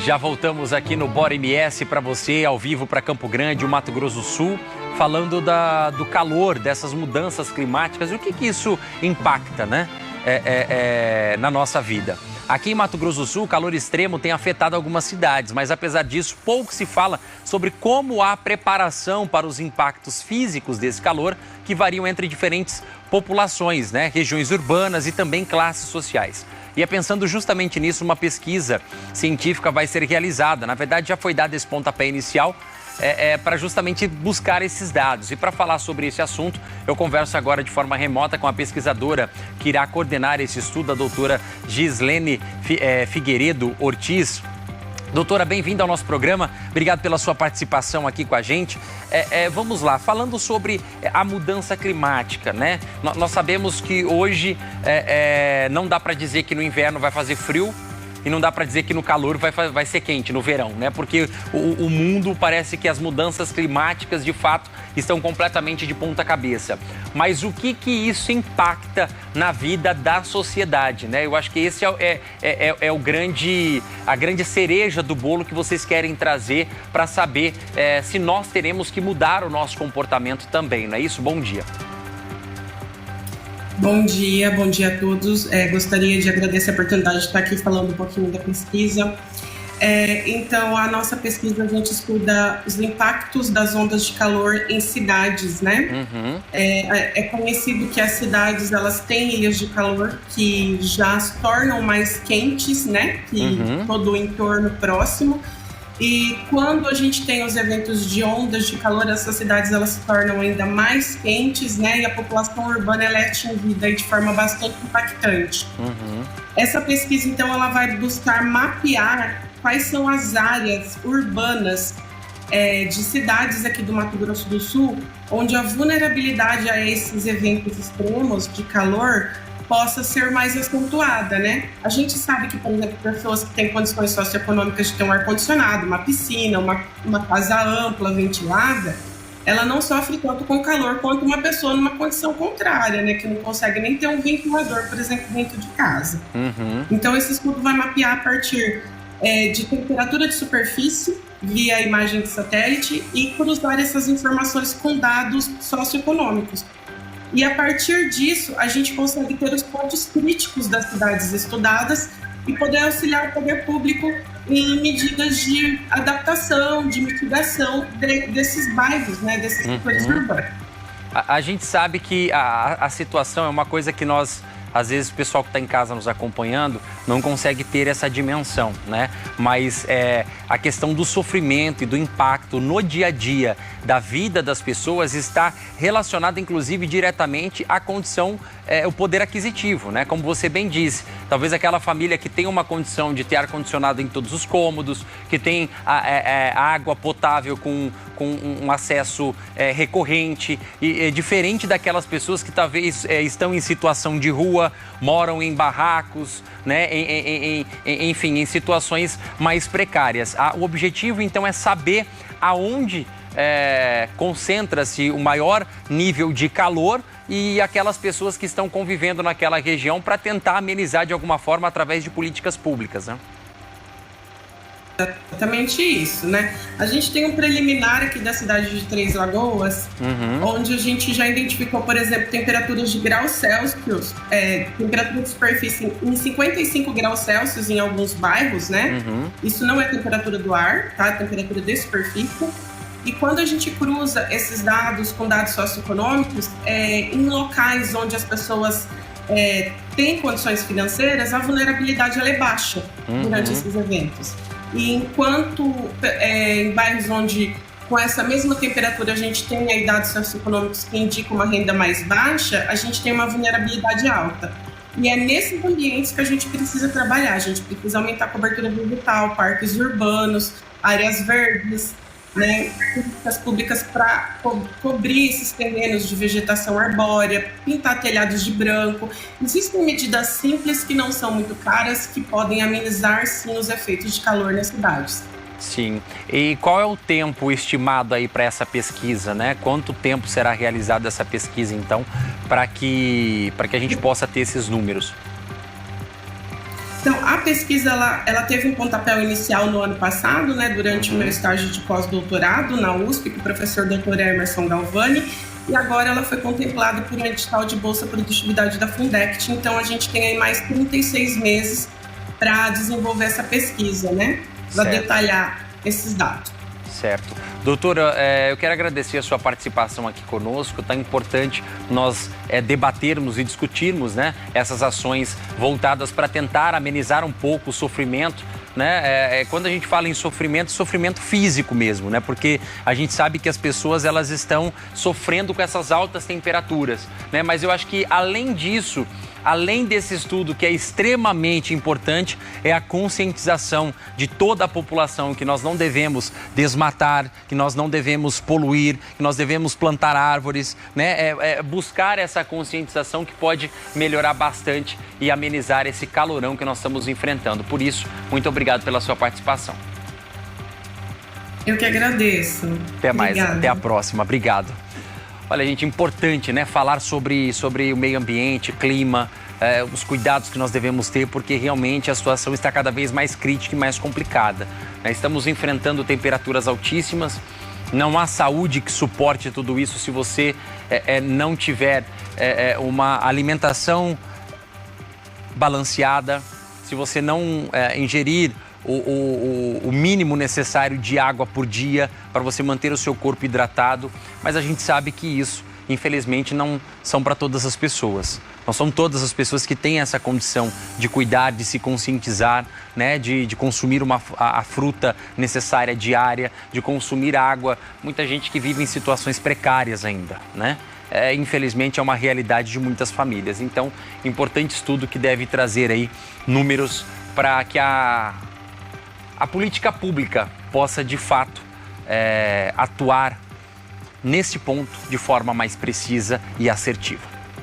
Já voltamos aqui no Bora MS para você, ao vivo para Campo Grande, o Mato Grosso do Sul, falando do calor, dessas mudanças climáticas, o que isso impacta, né, na nossa vida. Aqui em Mato Grosso do Sul, o calor extremo tem afetado algumas cidades, mas apesar disso, pouco se fala sobre como há preparação para os impactos físicos desse calor, que variam entre diferentes populações, né, regiões urbanas e também classes sociais. E é pensando justamente nisso, uma pesquisa científica vai ser realizada. Na verdade, já foi dado esse pontapé inicial para justamente buscar esses dados. E para falar sobre esse assunto, eu converso agora de forma remota com a pesquisadora que irá coordenar esse estudo, a doutora Gislene Figueiredo Ortiz. Doutora, bem-vinda ao nosso programa. Obrigado pela sua participação aqui com a gente. Vamos lá, falando sobre a mudança climática, né? Nós sabemos que hoje não dá para dizer que no inverno vai fazer frio e não dá para dizer que no calor vai ser quente, no verão, né? Porque o mundo parece que as mudanças climáticas, de fato, estão completamente de ponta cabeça. Mas o que isso impacta na vida da sociedade, né? Eu acho que esse é a grande cereja do bolo que vocês querem trazer para saber se nós teremos que mudar o nosso comportamento também, não é isso? Bom dia. Bom dia a todos. Gostaria de agradecer a oportunidade de estar aqui falando um pouquinho da pesquisa. Então, a nossa pesquisa, a gente estuda os impactos das ondas de calor em cidades, né? Uhum. É conhecido que as cidades, elas têm ilhas de calor que já se tornam mais quentes, né? Que todo o entorno próximo. E quando a gente tem os eventos de ondas de calor, essas cidades elas se tornam ainda mais quentes, né? E a população urbana ela é atingida de forma bastante impactante. Uhum. Essa pesquisa, então, ela vai buscar mapear quais são as áreas urbanas de cidades aqui do Mato Grosso do Sul, onde a vulnerabilidade a esses eventos extremos de calor possa ser mais acentuada, né? A gente sabe que, por exemplo, pessoas que têm condições socioeconômicas de ter um ar-condicionado, uma piscina, uma casa ampla, ventilada, ela não sofre tanto com calor quanto uma pessoa numa condição contrária, né? Que não consegue nem ter um ventilador, por exemplo, dentro de casa. Uhum. Então, esse estudo vai mapear a partir de temperatura de superfície, via imagem de satélite, e cruzar essas informações com dados socioeconômicos. E a partir disso, a gente consegue ter os pontos críticos das cidades estudadas e poder auxiliar o poder público em medidas de adaptação, de mitigação desses bairros, né, desses setores urbanos. A gente sabe que a situação é uma coisa que nós, às vezes, o pessoal que está em casa nos acompanhando não consegue ter essa dimensão, né? Mas a questão do sofrimento e do impacto no dia a dia da vida das pessoas está relacionada, inclusive, diretamente à condição, o poder aquisitivo, né? Como você bem disse, talvez aquela família que tem uma condição de ter ar-condicionado em todos os cômodos, que tem água potável com um acesso recorrente, e diferente daquelas pessoas que talvez estão em situação de rua, moram em barracos, né? Enfim, em situações mais precárias. O objetivo, então, é saber aonde concentra-se o maior nível de calor e aquelas pessoas que estão convivendo naquela região para tentar amenizar de alguma forma através de políticas públicas, né? Exatamente isso, né? A gente tem um preliminar aqui da cidade de Três Lagoas, onde a gente já identificou, por exemplo, temperaturas de graus Celsius, temperatura de superfície em 55 graus Celsius em alguns bairros, né? Isso não é temperatura do ar, tá? É temperatura de superfície. E quando a gente cruza esses dados com dados socioeconômicos, em locais onde as pessoas têm condições financeiras, a vulnerabilidade ela é baixa durante esses eventos. E enquanto em bairros onde com essa mesma temperatura a gente tem aí dados socioeconômicos que indicam uma renda mais baixa, a gente tem uma vulnerabilidade alta. E é nesses ambientes que a gente precisa trabalhar. A gente precisa aumentar a cobertura vegetal, parques urbanos, áreas verdes, né, políticas públicas para cobrir esses terrenos de vegetação arbórea, pintar telhados de branco. Existem medidas simples que não são muito caras, que podem amenizar, sim, os efeitos de calor nas cidades. Sim. E qual é o tempo estimado aí para essa pesquisa, né? Quanto tempo será realizada essa pesquisa, então, para que a gente possa ter esses números? Então, a pesquisa, ela teve um pontapé inicial no ano passado, né, durante o meu estágio de pós-doutorado na USP, com o professor Dr. Emerson Galvani, e agora ela foi contemplada por um edital de Bolsa Produtividade da Fundect. Então, a gente tem aí mais 36 meses para desenvolver essa pesquisa, né, para detalhar esses dados. Certo. Doutora, eu quero agradecer a sua participação aqui conosco. Tá importante nós debatermos e discutirmos, né, essas ações voltadas para tentar amenizar um pouco o sofrimento, né? Quando a gente fala em sofrimento, sofrimento físico mesmo, né? Porque a gente sabe que as pessoas elas estão sofrendo com essas altas temperaturas, né? Mas eu acho que além disso, além desse estudo que é extremamente importante, é a conscientização de toda a população que nós não devemos desmatar, que nós não devemos poluir, que nós devemos plantar árvores, né? Buscar essa conscientização que pode melhorar bastante e amenizar esse calorão que nós estamos enfrentando. Por isso, muito obrigado pela sua participação. Eu que agradeço. Até mais, Obrigada. Até a próxima. Obrigado. Olha, gente, importante, né, falar sobre o meio ambiente, clima, os cuidados que nós devemos ter, porque realmente a situação está cada vez mais crítica e mais complicada, né? Estamos enfrentando temperaturas altíssimas, não há saúde que suporte tudo isso se você não tiver uma alimentação balanceada, se você não ingerir o mínimo necessário de água por dia para você manter o seu corpo hidratado, mas a gente sabe que isso, infelizmente, não são para todas as pessoas. Não são todas as pessoas que têm essa condição de cuidar, de se conscientizar, né, de consumir a fruta necessária diária, de consumir água. Muita gente que vive em situações precárias ainda, né? Infelizmente, é uma realidade de muitas famílias. Então, importante estudo que deve trazer aí números para que a política pública possa, de fato, atuar nesse ponto de forma mais precisa e assertiva.